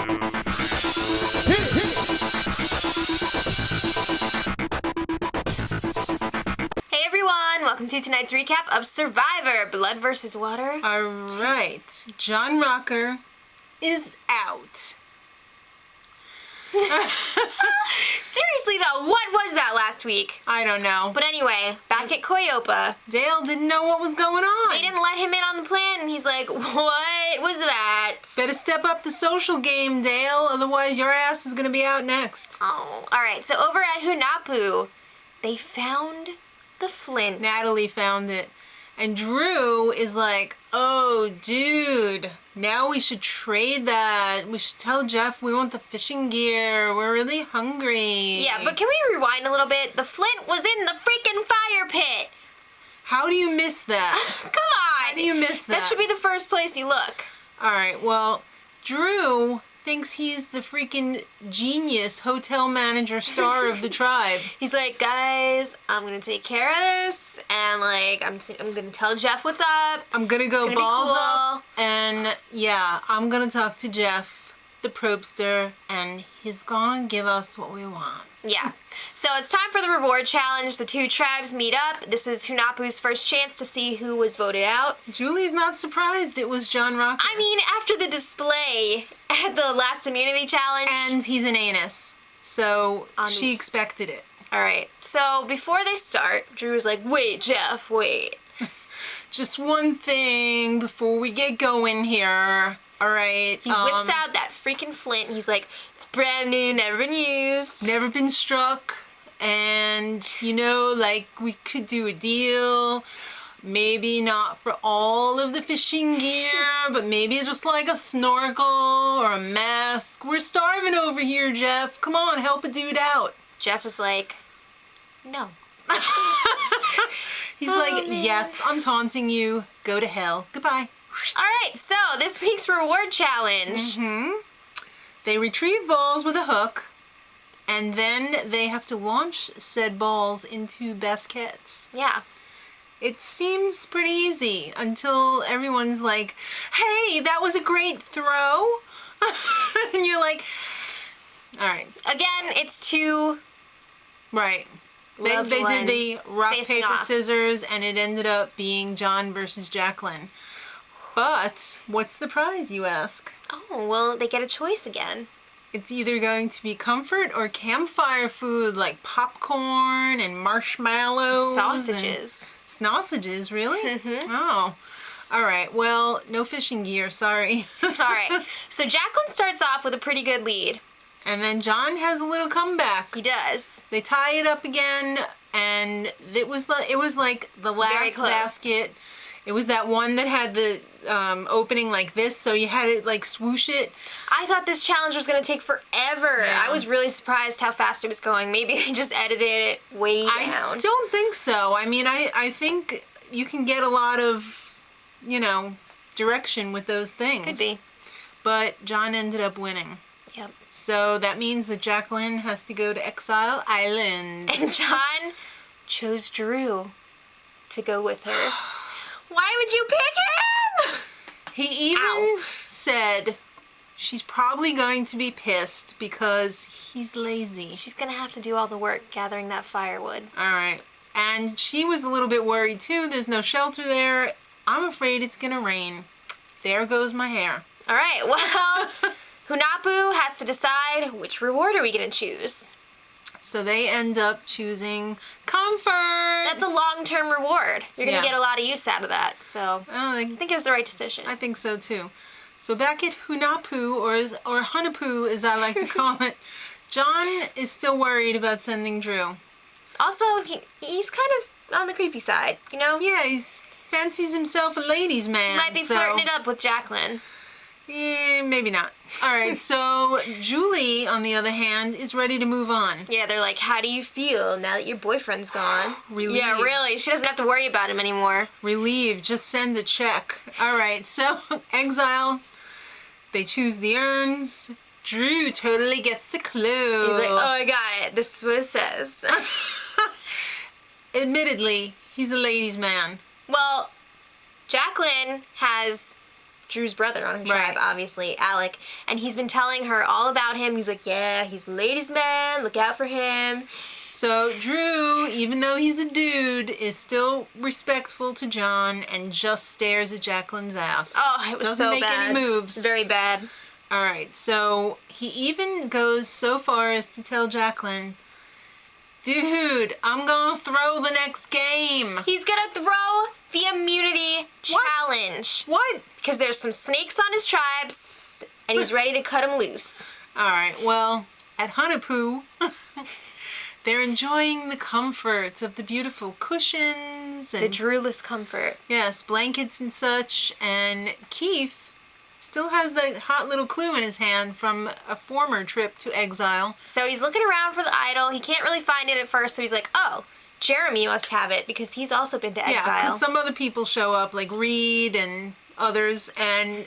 Hey everyone, welcome to tonight's recap of Survivor, Blood vs. Water. Alright, John Rocker is out. Seriously though, what was that last week? I don't know. But anyway, back at Koyopa, Dale didn't know what was going on. they didn't let him in on the plan and he's like, what was that? Better step up the social game, Dale, otherwise your ass is gonna be out next. Oh, alright, so over at Hunapu, they found the flint. Natalie found it. And Drew is like, oh, dude, now we should trade that. We should tell Jeff we want the fishing gear. We're really hungry. Yeah, but can we rewind a little bit? The flint was in the freaking fire pit. How do you miss that? Come on. How do you miss that? That should be the first place you look. All right, well, Drew thinks he's the freaking genius hotel manager star of the tribe. He's like, guys, I'm gonna take care of this, and like, I'm gonna tell Jeff what's up. I'm gonna go It's gonna be balls cool. up, and yeah, I'm gonna talk to Jeff, the probester, and he's gonna give us what we want. Yeah. So it's time for the reward challenge. The two tribes meet up. This is Hunapu's first chance to see who was voted out. Julie's not surprised it was John Rocker. I mean, after the display at the last immunity challenge. And he's an anus, so she Anus. expected it. All right. So before they start, Drew was like, wait, Jeff, wait. Just one thing before we get going here. All right. He whips out that freaking flint. And he's like, it's brand new, never been used. Never been struck, and you know, like, we could do a deal. Maybe not for all of the fishing gear, but maybe just like a snorkel or a mask. We're starving over here, Jeff. Come on, help a dude out. Jeff was like, no. He's Oh, like, man. yes, I'm taunting you. Go to hell. Goodbye. All right, so this week's reward challenge. They retrieve balls with a hook, and then they have to launch said balls into baskets. Yeah. It seems pretty easy until everyone's like, hey, that was a great throw. And you're like, all right. Again, it's two Right. loved They did the ones rock, facing paper, off. scissors, and it ended up being John versus Jacqueline. But what's the prize, you ask? Oh, well, they get a choice again. It's either going to be comfort or campfire food like popcorn and marshmallows. Sausages. Sausages, really? Oh. All right. Well, no fishing gear, sorry. All right, so Jacqueline starts off with a pretty good lead. And then John has a little comeback. He does. They tie it up again, and it was like the Very last close. basket. It was that one that had the opening like this, so you had to like swoosh it. I thought this challenge was going to take forever. Yeah. I was really surprised how fast it was going. Maybe they just edited it way down. I don't think so. I mean, I think you can get a lot of, you know, direction with those things. Could be. But John ended up winning. Yep. So that means that Jacqueline has to go to Exile Island. And John chose Drew to go with her. Why would you pick him? He even said she's probably going to be pissed because he's lazy. She's going to have to do all the work gathering that firewood. All right. And she was a little bit worried too. There's no shelter there. I'm afraid it's going to rain. There goes my hair. All right, well, Hunapu has to decide which reward are we going to choose. So they end up choosing comfort. That's a long-term reward. You're going to Yeah. get a lot of use out of that. So Oh, I think it was the right decision. I think so too. So back at Hunapu, or Hunapu as I like to call it, John is still worried about sending Drew. Also, he's kind of on the creepy side, you know? Yeah, he fancies himself a ladies' man. Might be so, flirting it up with Jacqueline. Maybe not. All right, so Julie, on the other hand, is ready to move on. Yeah, they're like, how do you feel now that your boyfriend's gone? Relieved. Yeah, really. She doesn't have to worry about him anymore. Relieved, just send the check. All right, so Exile, they choose the urns. Drew totally gets the clue. He's like, oh, I got it. This is what it says. Admittedly, he's a ladies' man. Well, Jacqueline has Drew's brother on her tribe, obviously, Alec. And he's been telling her all about him. He's like, yeah, he's the ladies' man. Look out for him. So Drew, even though he's a dude, is still respectful to John and just stares at Jacqueline's ass. Oh, it was Doesn't so make bad. any moves. Very bad. All right, so he even goes so far as to tell Jacqueline, dude, I'm gonna throw the next game. He's gonna throw the immunity challenge. What? Because there's some snakes on his tribes, and he's ready to cut them loose. All right, well, at Hunapoo, they're enjoying the comfort of the beautiful cushions and The Drewless comfort. yes, blankets and such. And Keith still has that hot little clue in his hand from a former trip to exile. So he's looking around for the idol. He can't really find it at first, so he's like, oh, Jeremy must have it because he's also been to Yeah, exile. because some other people show up, like Reed and others, and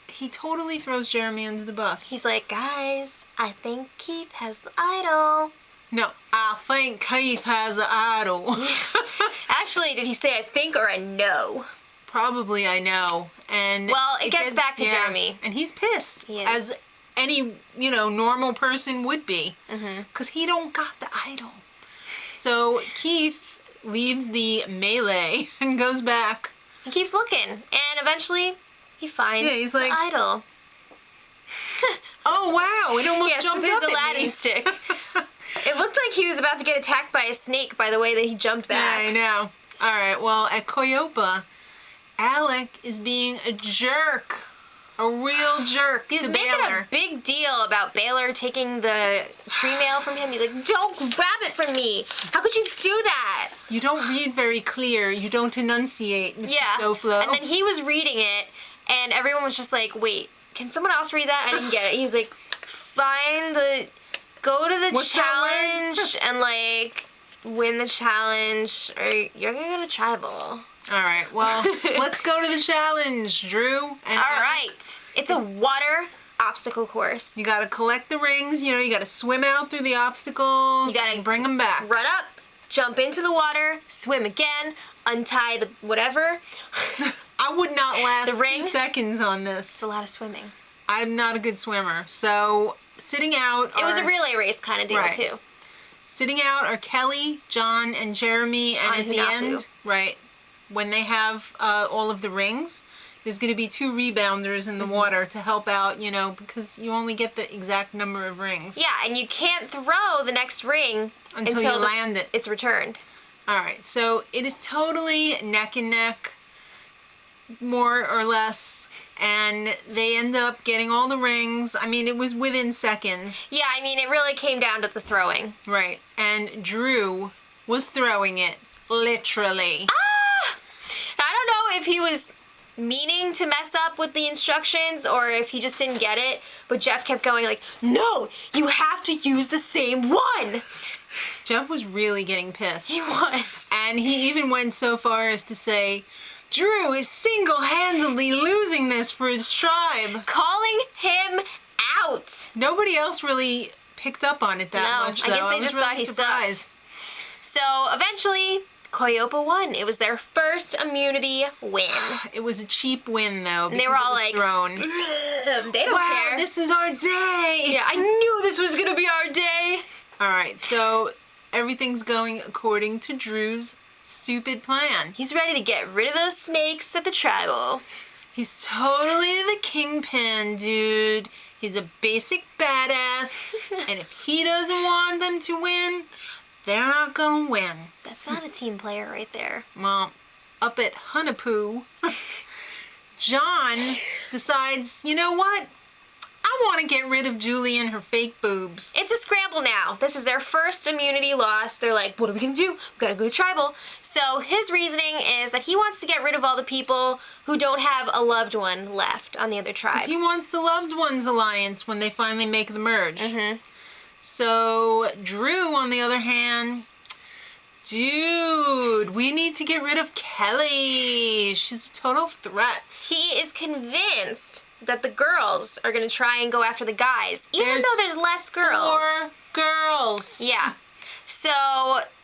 he totally throws Jeremy under the bus. He's like, guys, I think Keith has the idol. No, I think Keith has an idol. Actually, did he say I think or I know? Probably, I know. And Well, it gets back to Jeremy. And he's pissed, He is. as any, normal person would be, Mm-hmm. because he don't got the idol. So Keith leaves the melee and goes back. He keeps looking, and eventually he finds he's the like, idol. Oh wow! It almost Yes, jumped with his up at Aladdin me. stick. It looked like he was about to get attacked by a snake by the way that he jumped back. Yeah, I know. All right. Well, at Coyopa, Alec is being a jerk, a real jerk He's to making Baylor. a big deal about Baylor taking the tree mail from him. He's like, don't grab it from me. How could you do that? You don't read very clear. You don't enunciate, Mr. Yeah. Soflo. And then he was reading it, and everyone was just like, wait, can someone else read that? I didn't get it. He was like, go to the What's that challenge and, like, win the challenge, or you're gonna go to tribal. All right. Well, let's go to the challenge, Drew. And All Alec. right. It's a water obstacle course. You gotta collect the rings. You gotta swim out through the obstacles. You gotta and bring them back. Run up, jump into the water, swim again, untie the whatever. I would not last The ring? 2 seconds on It's this. a lot of swimming. I'm not a good swimmer. So sitting out. It was a are- relay race kind of deal, Right. too. Sitting out are Kelly, John, and Jeremy, and On at the Hunapu. end, right, when they have all of the rings, there's going to be 2 rebounders in the Mm-hmm. water to help out, because you only get the exact number of rings. Yeah, and you can't throw the next ring Until you land it. It's returned. All right, so it is totally neck and neck, more or less, and they end up getting all the rings. I mean, it was within seconds, Yeah, I mean, it really came down to the throwing. right? And Drew was throwing it, literally. I don't know if he was meaning to mess up with the instructions or if he just didn't get it, but Jeff kept going like, no, you have to use the same one. Jeff was really getting pissed. He was. And he even went so far as to say, Drew is single-handedly losing this for his tribe. Calling him out. Nobody else really picked up on it that No, much, I though. guess they was just really thought he sucked. surprised. So eventually, Coyopa won. It was their first immunity win. It was a cheap win, though, And they because were it all was like, thrown. they don't Wow, care. this is our day! Yeah, I knew this was gonna be our day. All right, so everything's going according to Drew's stupid plan. He's ready to get rid of those snakes at the tribal. He's totally the kingpin, dude. He's a basic badass, and if he doesn't want them to win, they're not gonna win. That's not a team player right there. Well, up at Hunapoo, John decides, you know what? I want to get rid of Julie and her fake boobs. It's a scramble now. This is their first immunity loss. They're like, what are we gonna do? We gotta go to tribal. So his reasoning is that he wants to get rid of all the people who don't have a loved one left on the other tribe. He wants the Loved Ones Alliance when they finally make the merge. Mm-hmm. So Drew, on the other hand, dude, we need to get rid of Kelly. She's a total threat. He is convinced that the girls are gonna try and go after the guys, even There's though there's less girls. 4 girls. Yeah. So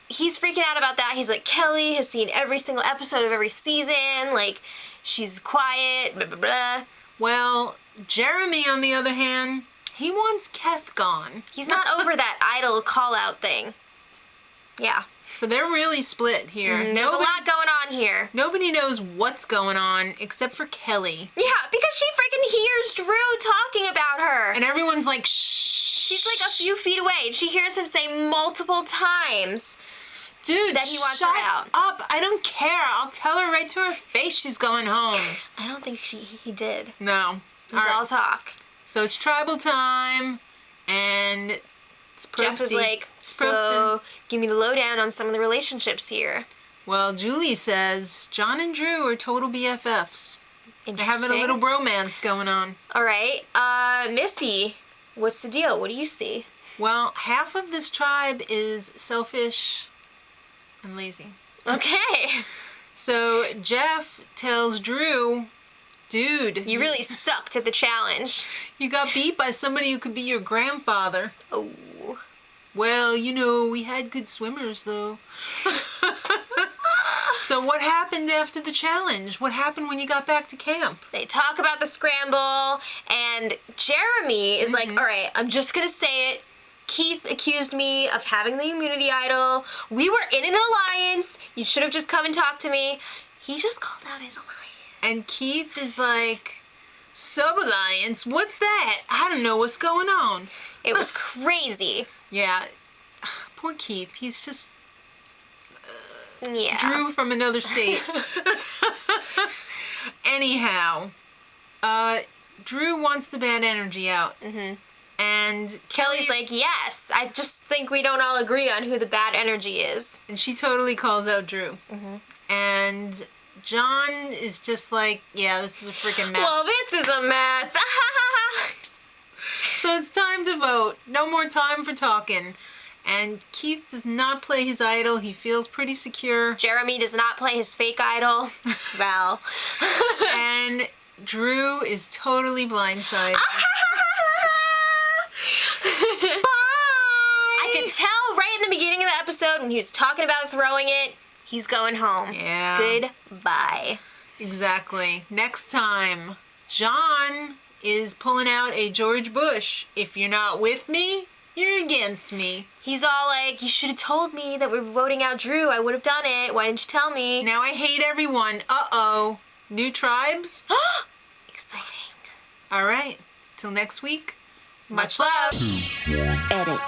he's freaking out about that. He's like, Kelly has seen every single episode of every season. Like, she's quiet, blah, blah, blah. Well, Jeremy, on the other hand, he wants Keth gone. He's not over that idol call-out thing. Yeah. So they're really split here. There's a lot going on here. Nobody knows what's going on except for Kelly. Yeah, because she freaking hears Drew talking about her. And everyone's like, shh. She's like a few feet away, and she hears him say multiple times, dude, that he wants shut her out. up. I don't care. I'll tell her right to her face she's going home. I don't think he did. No. It was all talk. So it's tribal time, and it's Jeff is like, so give me the lowdown on some of the relationships here. Well, Julie says John and Drew are total BFFs. They're having a little bromance going on. All right. Missy, what's the deal? What do you see? Well, half of this tribe is selfish and lazy. Okay. So Jeff tells Drew, dude, you really sucked at the challenge. You got beat by somebody who could be your grandfather. Oh. Well, we had good swimmers, though. So what happened after the challenge? What happened when you got back to camp? They talk about the scramble, and Jeremy is like, all right, I'm just going to say it. Keith accused me of having the immunity idol. We were in an alliance. You should have just come and talked to me. He just called out his alliance. And Keith is like, sub-alliance? What's that? I don't know what's going on. It was crazy. Yeah. Poor Keith. He's just yeah. Drew from another state. Anyhow, Drew wants the bad energy out. Mm-hmm. And Kelly's like, yes, I just think we don't all agree on who the bad energy is. And she totally calls out Drew. Mm-hmm. And John is just like, yeah, this is a freaking mess. Well, this is a mess. So it's time to vote. No more time for talking. And Keith does not play his idol. He feels pretty secure. Jeremy does not play his fake idol. Val. And Drew is totally blindsided. Bye! I could tell right in the beginning of the episode when he was talking about throwing it, he's going home. Yeah. Goodbye. Exactly. Next time, John is pulling out a George Bush. If you're not with me, you're against me. He's all like, you should have told me that we're voting out Drew. I would have done it. Why didn't you tell me? Now I hate everyone. Uh-oh. New tribes? Exciting. All right. Till next week. Much love. Edit.